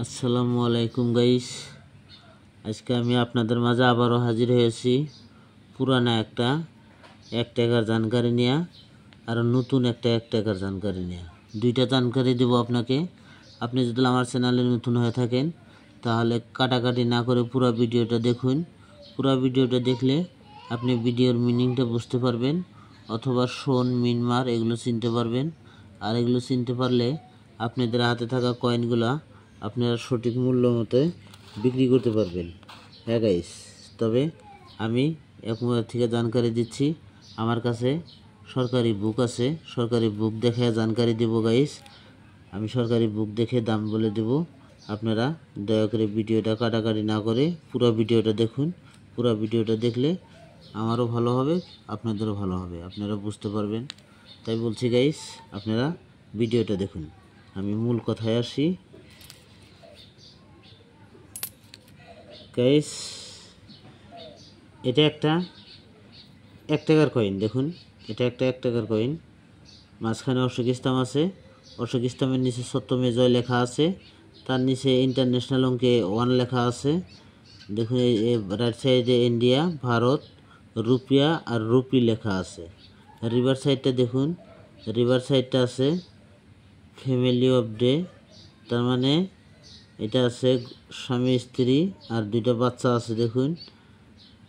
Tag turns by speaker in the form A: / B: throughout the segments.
A: আসসালামু আলাইকুম গাইস। আজকে আমি আপনাদের মাঝে আবারও হাজির হয়েছি পুরানা একটা 1 টাকার জানকারি নিয়ে আর নতুন একটা 1 টাকার জানকারি নিয়ে দুইটা জানকারি দেব আপনাকে। আপনি যদি আমার চ্যানেলে নতুন হয়ে থাকেন তাহলে কাটাকাটি না করে পুরো ভিডিওটা দেখুন। পুরো ভিডিওটা দেখলে আপনি ভিডিওর মিনিংটা বুঝতে পারবেন, অথবা শোন মিনমার এগুলো চিনতে পারবেন। আর এগুলো চিনতে পারলে আপনাদের হাতে থাকা কয়েনগুলা আপনারা সঠিক মূল্য মতো বিক্রি করতে পারবেন। হ্যাঁ গাইস, তবে আমি এক মোবাইল থেকে জানকারি দিচ্ছি। আমার কাছে সরকারি বুক আছে, সরকারি বুক দেখে জানকারি দেব গাইস। আমি সরকারি বুক দেখে দাম বলে দেব। আপনারা দয়া করে ভিডিওটা কাটাকাটি না করে পুরো ভিডিওটা দেখুন। পুরো ভিডিওটা দেখলে আমারও ভালো হবে, আপনাদেরও ভালো হবে, আপনারা বুঝতে পারবেন। তাই বলছি গাইস, আপনারা ভিডিওটা দেখুন। আমি মূল কথায় আসি গাইস। এটা একটা 1 টাকার কয়েন, দেখুন এটা একটা 1 টাকার কয়েন। মাঝখানে অশোক স্তম্ভ আছে, অশোক স্তম্ভের নিচে সত্যমে জয় লেখা আছে, তার নিচে ইন্টারন্যাশনাল অঙ্কে 1 লেখা আছে। দেখুন এই রাইট সাইডে ইন্ডিয়া, ভারত, রুপিয়া আর রুপি লেখা আছে। রিভার সাইডটা দেখুন, রিভার সাইডটা আছে ফ্যামিলি অফ ডে, তার মানে এটা আছে স্বামী স্ত্রী আর 2টা বাচ্চা আছে। দেখুন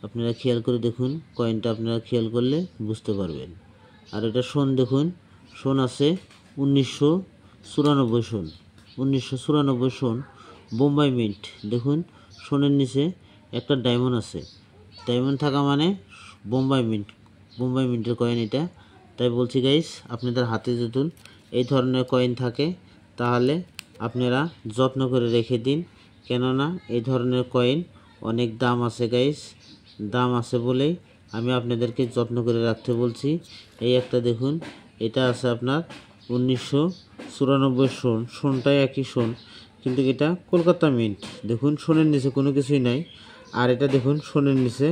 A: আপনারা খেয়াল করে দেখুন, কয়েনটা আপনারা খেয়াল করলে বুঝতে পারবেন। আর এটা সোন, দেখুন সোন আছে 1994 সোন, 1994 সোন, বোম্বাই মিন্ট। দেখুন সোনের নিচে একটা ডায়মন্ড আছে, ডায়মন্ড থাকা মানে বোম্বাই মিন্ট, বোম্বাই মিন্টের কয়েন এটা। তাই বলছি গাইস, আপনাদের হাতে যদি এই ধরনের কয়েন থাকে তাহলে আপনারা যত্ন করে রেখে দিন, কেননা এই ধরনের কয়েন অনেক দাম আছে গাইস। দাম আছে বলেই আমি আপনাদেরকে যত্ন করে রাখতে বলছি। এই একটা দেখুন, এটা আছে আপনার 1994 সোন, সোনটাই একই সোন কিন্তু এটা কলকাতা মিন্ট। দেখুন সোনের নিচে কোনো কিছুই নাই। আর এটা দেখুন সোনের নিচে,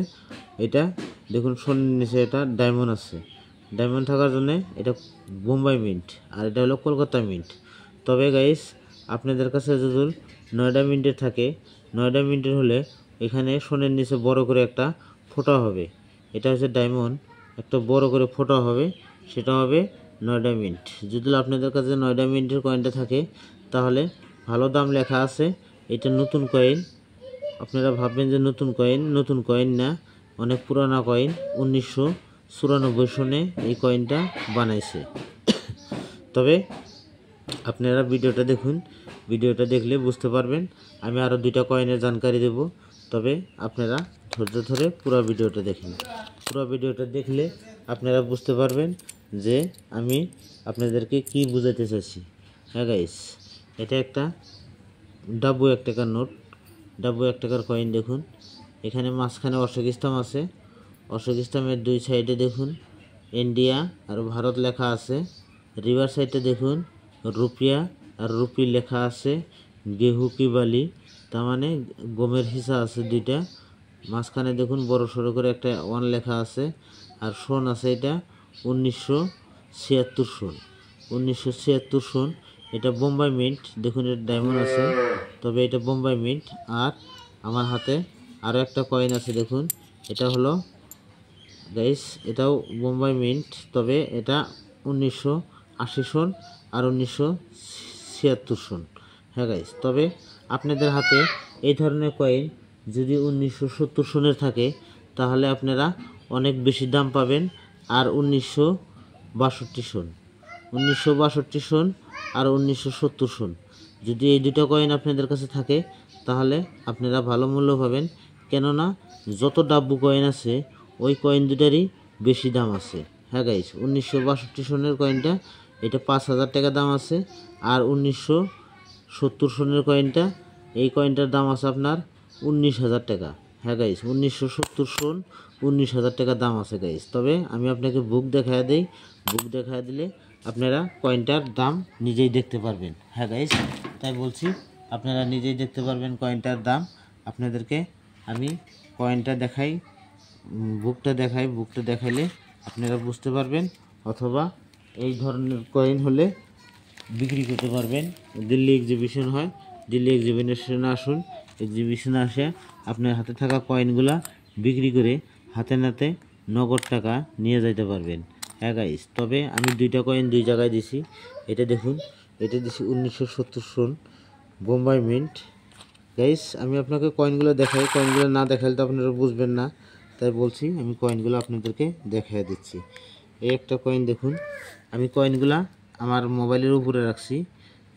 A: এটা দেখুন সোনের নিচে এটা ডায়মন্ড আছে, ডায়মন্ড থাকার জন্য এটা বোম্বাই মিন্ট আর এটা হলো কলকাতা মিন্ট। তবে গাইস, আপনাদের কাছে যদি নয়ডা মিন্টের থাকে, নয়ডা মিন্টের হলে এখানে সোনের নিচে বড় করে একটা ফোঁটা হবে, এটা হচ্ছে ডায়মন্ড, একটা বড় করে ফোঁটা হবে, সেটা হবে নয়ডা মিন্ট। যদি আপনাদের কাছে নয়ডা মিন্টের কয়েনটা থাকে তাহলে ভালো দাম লেখা আছে। এটা নতুন কয়েন, আপনারা ভাববেন যে নতুন কয়েন, নতুন কয়েন না, অনেক পুরানা কয়েন। 1994 সনে এই কয়েনটা বানাইছে। তবে আপনারা ভিডিওটা দেখুন, ভিডিওটা দেখলে বুঝতে পারবেন। আমি আরও 2টা কয়েনের জানকারি দেব, তবে আপনারা ধৈর্য ধরে পুরো ভিডিওটা দেখুন। পুরো ভিডিওটা দেখলে আপনারা বুঝতে পারবেন যে আমি আপনাদেরকে কি বোঝাতে চাইছি। হ্যাঁ গাইস, এটা একটা ডাব্বু 1 টাকার নোট, ডাব্বু 1 টাকার কয়েন। দেখুন এখানে মাঝখানে অশোক স্তম্ভ আছে, অশোক স্তম্ভের 2 সাইডে দেখুন ইন্ডিয়া আর ভারত লেখা আছে। রিভার সাইডে দেখুন রুপিয়া আর রুপি লেখা আছে, গেহু কি বালি, তার মানে গমের হিসা আছে 2টা। মাঝখানে দেখুন বড় সড়ো করে একটা 1 লেখা আছে। আর সোন আছে এটা 1976 সোন, 1976 সোন। এটা বোম্বাই মিন্ট, দেখুন এটা ডায়মন্ড আছে, তবে এটা বোম্বাই মিন্ট। আর আমার হাতে আরও একটা কয়েন আছে, দেখুন এটা হলো গাইস, এটাও বোম্বাই মিন্ট, তবে এটা 1980 সন আর 1976 সন। হ্যাঁ গাইস, তবে আপনাদের হাতে এই ধরনের কয়েন যদি 1970 সনের থাকে তাহলে আপনারা অনেক বেশি দাম পাবেন। আর 1962 সন, 1962 সন আর 1970 সন, যদি এই 2টা কয়েন আপনাদের কাছে থাকে তাহলে আপনারা ভালো মূল্য পাবেন, কেননা যত ডাব্বু কয়েন আছে ওই কয়েন দুটারই বেশি দাম আছে। হ্যাঁ গাইস, 1962 সনের কয়েনটা এটা 5000 টাকা দাম আছে, আর 1970 সনের কয়েনটা, এই কয়েনটার দাম আছে আপনার 19,000 টাকা। হ্যাঁ গাইস, 1970 সন 19,000 টাকা দাম আছে গাইস। তবে আমি আপনাকে বুক দেখায় দেই, বুক দেখায় দিলে আপনারা কয়েনটার দাম নিজেই দেখতে পারবেন। হ্যাঁ গাইস, তাই বলছি আপনারা নিজেই দেখতে পারবেন কয়েনটার দাম। আপনাদেরকে আমি কয়েনটা দেখাই, বুকটা দেখাই, বুকটা দেখাইলে আপনারা বুঝতে পারবেন, অথবা এই ধরনের কয়েন হলে বিক্রি করতে পারবেন। দিল্লি এক্সিবিশন হয়, দিল্লি এক্সিবিশনে আসুন। এক্সিবিশনে আসে আপনার হাতে থাকা কয়েনগুলা বিক্রি করে হাতে নাতে নগদ টাকা নিয়ে যাইতে পারবেন। হ্যাঁ গাইস, তবে আমি দুইটা কয়েন দুই জায়গায় দিছি। এটা দেখুন, এটা দিছি 1970 সন বোম্বাই মিন্ট। গাইস, আমি আপনাকে কয়েনগুলো দেখাই, কয়েনগুলো না দেখালে তো আপনারা বুঝবেন না, তাই বলছি আমি কয়েনগুলো আপনাদেরকে দেখাই দিচ্ছি। এই একটা কয়েন দেখুন, আমি কয়েনগুলা আমার মোবাইলের উপরে রাখছি,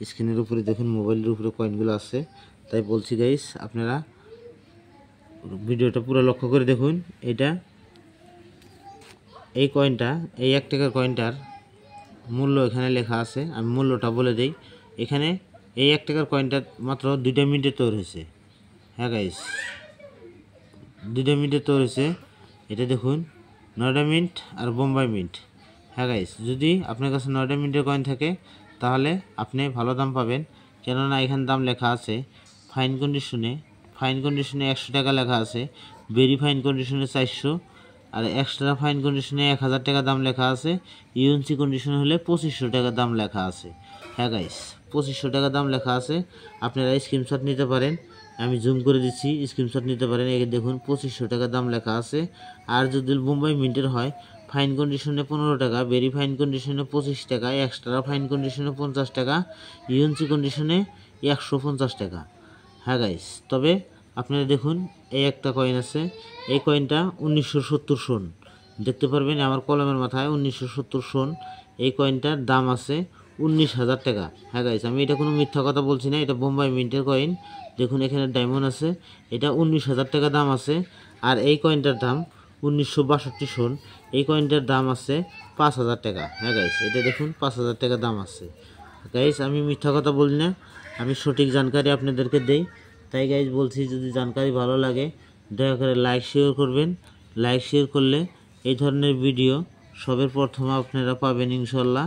A: স্ক্রিনের উপরে দেখুন মোবাইলের উপরে কয়েনগুলো আছে, তাই বলছি গাইস আপনারা ভিডিওটা পুরো লক্ষ্য করে দেখুন। এটা এই কয়েনটা, এই 1 টাকার কয়েনটার মূল্য এখানে লেখা আছে, আমি মূল্যটা বলে দিই। এখানে এই 1 টাকার কয়েনটা মাত্র 2টা মিনিটে তৈরি হয়েছে। হ্যাঁ গাইস, 2টা মিনিটে তৈরি হয়েছে। এটা দেখুন নয়ডা মিন্ট আর বোম্বাই মিন্ট। হ্যাঁ গাইস, যদি আপনার কাছে 9টা মিনিটের কয়েন থাকে তাহলে আপনি ভালো দাম পাবেন, কেননা এখানে দাম লেখা আছে ফাইন কন্ডিশনে 100 টাকা লেখা আছে, ভেরি ফাইন কন্ডিশনে 400, আর এক্সট্রা ফাইন কন্ডিশনে 1000 টাকা দাম লেখা আছে, ইউএনসি কন্ডিশনে হলে 2500 টাকা দাম লেখা আছে। হ্যাঁ গাইস, 2500 টাকা দাম লেখা আছে, আপনারা স্ক্রিনশট নিতে পারেন, আমি জুম করে দিচ্ছি, স্ক্রিনশট নিতে পারেন। এই দেখুন 2500 টাকা দাম লেখা আছে। আর যদি বোম্বাই মিন্টের হয় ফাইন কন্ডিশনে 15 টাকা, ভেরি ফাইন কন্ডিশনে 25 টাকা, এক্সট্রা ফাইন কন্ডিশনে 50 টাকা, ইউএনসি কন্ডিশনে 150 টাকা। হ্যাঁ গাইস, তবে আপনারা দেখুন এই একটা কয়েন আছে, এই কয়েনটা 1970 সন, দেখতে পারবেন আমার কলমের মাথায় 1970 সন। এই কয়েনটার দাম আছে 19,000 টাকা। হ্যাঁ গাইস, আমি এটা কোনো মিথ্যা কথা বলছি না, এটা বোম্বাই মিন্টের কয়েন। দেখুন এখানে ডায়মন্ড আছে, এটা 19,000 টাকা দাম আছে। আর এই কয়েনটার দাম 1962 সন, এই কয়েনটার দাম আছে 5,000 টাকা। হ্যাঁ গাইস, এটা দেখুন 5,000 টাকা দাম আছে। গাইস, আমি মিথ্যা কথা বলি না, আমি সঠিক জানকারি আপনাদেরকে দেই, তাই গাইস বলছি যদি জানকারি ভালো লাগে দয়া করে লাইক শেয়ার করবেন। লাইক শেয়ার করলে এই ধরনের ভিডিও সবার প্রথমে আপনারা পাবেন ইনশাল্লাহ।